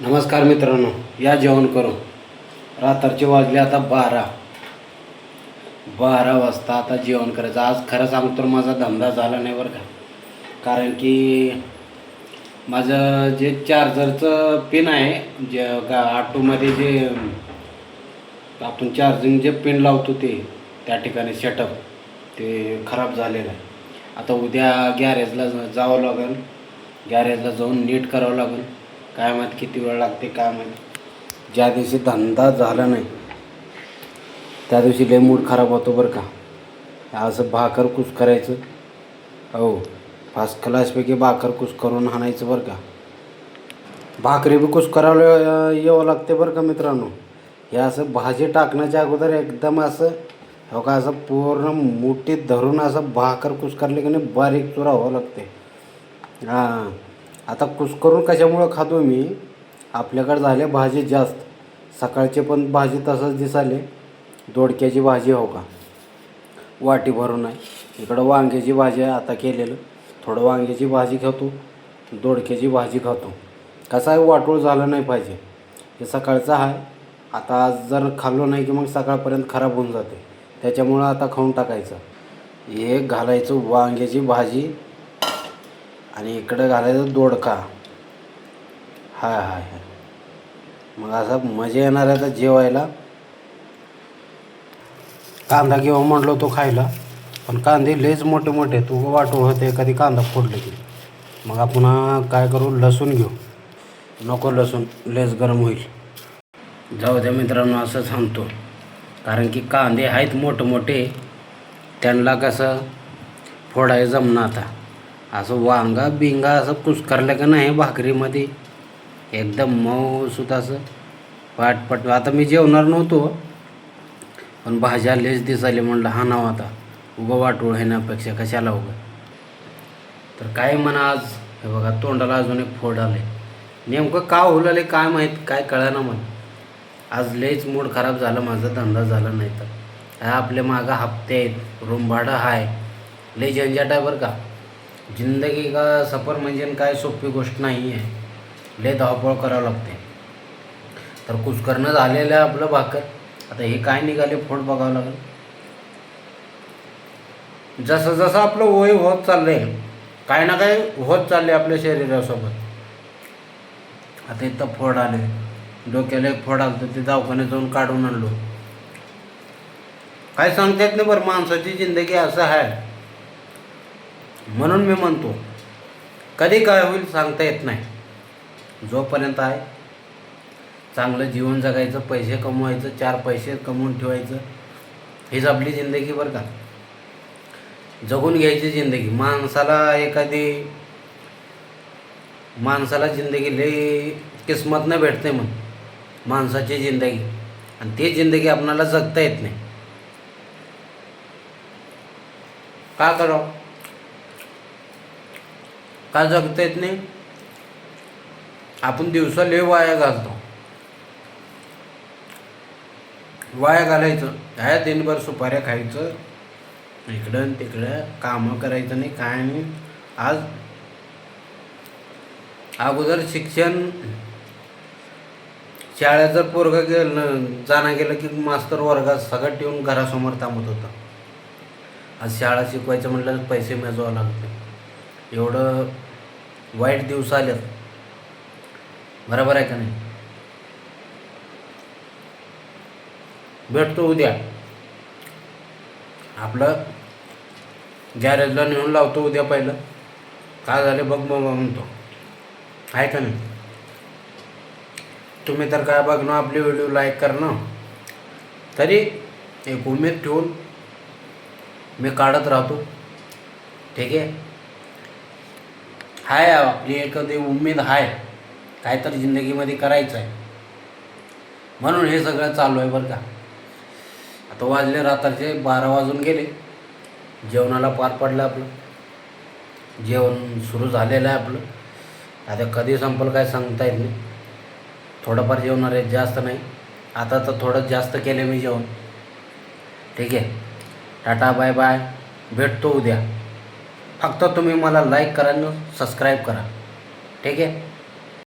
नमस्कार मित्रांनो, या जेवण करू. रात्रीचे वाजले आता 12 वाजता आता जेवण करायचं. आज खरं सांगतो माझा धंदा झाला नाही बरं का. कारण की माझं जे चार्जरचं पिन आहे, जे ऑटोमध्ये जे आपण चार्जिंग जे पिन लावतो त्या ठिकाणी सेटअप ते खराब झालेलं आहे. आता उद्या गॅरेजला जावं लागेल. गॅरेजला जाऊन नीट करावं लागेल. काय माहीत किती वेळ लागते काय माहीत. ज्या दिवशी धंदा झाला नाही त्या दिवशी लय मूड खराब होतो बरं का. असं भाकर कुस करायचं. हो, फर्स्ट क्लासपैकी भाकर कुस करून आणायचं बरं का. भाकरी बी कुस करायला यावं लागते बरं का मित्रांनो. हे असं भाजी टाकण्याच्या अगोदर एकदम असं हो का असं पूर्ण मुठीत धरून असं भाकर कुस करले की नाही बारीक चुरा व्हावं लागते. हां, आता कुस्करून कशामुळं खातो मी, आपल्याकडे झाले भाजी जास्त. सकाळचे पण भाजी तसंच दिसाले. दोडक्याची भाजी हो का, वाटी भरून आहे. इकडं वांग्याची भाजी आहे आता केलेलं. थोडं वांग्याची भाजी खातो, दोडक्याची भाजी खातो. कसं आहे, वाटोळ झालं नाही पाहिजे. हे सकाळचं आहे. आता आज जर खाल्लो नाही की मग सकाळपर्यंत खराब होऊन जाते. त्याच्यामुळं आता खाऊन टाकायचं. हे घालायचं वांग्याची भाजी आणि इकडं घालायचं दोडका. हाय हाय हाय, मग असा मजा येणार आहे आता जेवायला. कांदा घेऊन म्हणलो तो खायला, पण कांदे लयच मोठे मोठे तू वाटू होते कधी कांदा फोडले की. मग आपण काय करू, लसूण घेऊ. नको लसूण, लयच गरम होईल. जाऊ द्या मित्रांनो, असं सांगतो. कारण की कांदे आहेत मोठे मोठे, त्यांना कसं फोडायचं जमणं. आता असं वांगा बिंगा असं कुस्करलं का नाही भाकरीमध्ये एकदम मऊसूत असं पाटपट. आता मी जेवणार नव्हतो, पण भाज्या लेच दिसायले म्हणलं हा नाव आता उगं वाटोळ येण्यापेक्षा कशाला उगं. तर काय म्हणा, आज हे बघा तोंडाला अजून एक फोड आले. नेमकं का होलाले काय माहीत, काय कळना मला. आज लयच मूड खराब झालं माझं, धंदा झाला नाही तर. काय आपल्या मागं हप्ते आहेत, रूम भाडं आहे, लय झंझट आहे बरं का. जिंदगी का सफर म्हणजे काय सोपी गोष्ट नाही आहे. लय धावपळ करावं लागते. तर कुस्करणं झालेलं आहे आपलं भाकर. आता हे काय निघाले फोड बघावं लागेल. जसं जसं आपलं वय होत चाललंय, काय ना काय होत चालले आपल्या शरीरासोबत. आता इथं फोड आले, डोक्याला एक फोड आलं तर ते दवाखान्यात जाऊन काढून आणलो. काय सांगता येत नाही बरं, माणसाची जिंदगी असं आहे. म्हणून मी म्हणतो, कधी काय होईल सांगता येत नाही. जोपर्यंत आहे चांगलं जीवन जगायचं, पैसे कमवायचं, 4 पैसे कमवून ठेवायचं. हीच आपली जिंदगी बरं का. जगून घ्यायची जिंदगी. माणसाला जिंदगी लई किस्मतनं भेटते मग माणसाची जिंदगी. आणि ती जिंदगी आपणाला जगता येत नाही. का करावं, का जगता येत नाही. आपण दिवसा लय वाया घालतो. वाया घालायचं ह्या दिनभर सुपाऱ्या खायचं, इकडं तिकडं कामं करायचं नाही काय नाही. आज अगोदर शिक्षण, शाळेत जर पोरगं जाणं गेलं की मास्तर वर्गात सगळं ठेवून घरासमोर थांबत होता. आज शाळा शिकवायचं म्हटलं पैसे मेजवावं लागते. एवढं वाईट दिवस आलेत, बरोबर आहे का नाही. भेटतो उद्या. आपलं गॅरेजला नेऊन लावतो उद्या. पहिलं काय झाले बघ मग म्हणतो, आहे का नाही. तुम्ही तर काय बघणं, आपली व्हिडिओ लाईक करणं, तरी एक उमेद ठेवून मी काढत राहतो. ठीक आहे, हाय आपली एखादी उमेद आहे, काय तर जिंदगीमध्ये करायचं आहे. म्हणून हे सगळं चालू आहे बरं का. आता वाजले रात्रीचे 12 वाजून गेले. जेवणाला पार पडलं आपलं. जेवण सुरू झालेलं आहे आपलं. आता कधी संपल काय सांगता येत नाही. थोडंफार जेवणार आहे, जास्त नाही. आता तर थोडं जास्त केलं मी जेवण. ठीक आहे, टाटा बाय बाय. भेटतो उद्या. फक्त तुम्ही मला लाईक करा आणि सबस्क्राईब करा. ठीक आहे.